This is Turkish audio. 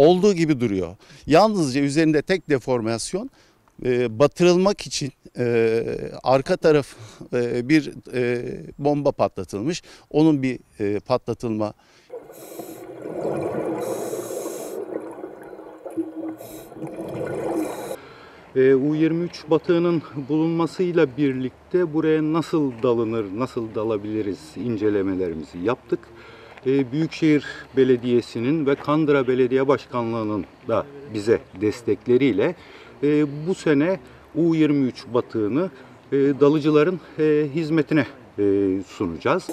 olduğu gibi duruyor. Yalnızca üzerinde tek deformasyon batırılmak için arka taraf bir bomba patlatılmış. Onun bir patlatılma. U-23 batığının bulunmasıyla birlikte buraya nasıl dalınır, nasıl dalabiliriz incelemelerimizi yaptık. Büyükşehir Belediyesi'nin ve Kandıra Belediye Başkanlığı'nın da bize destekleriyle bu sene U-23 batığını dalıcıların hizmetine sunacağız.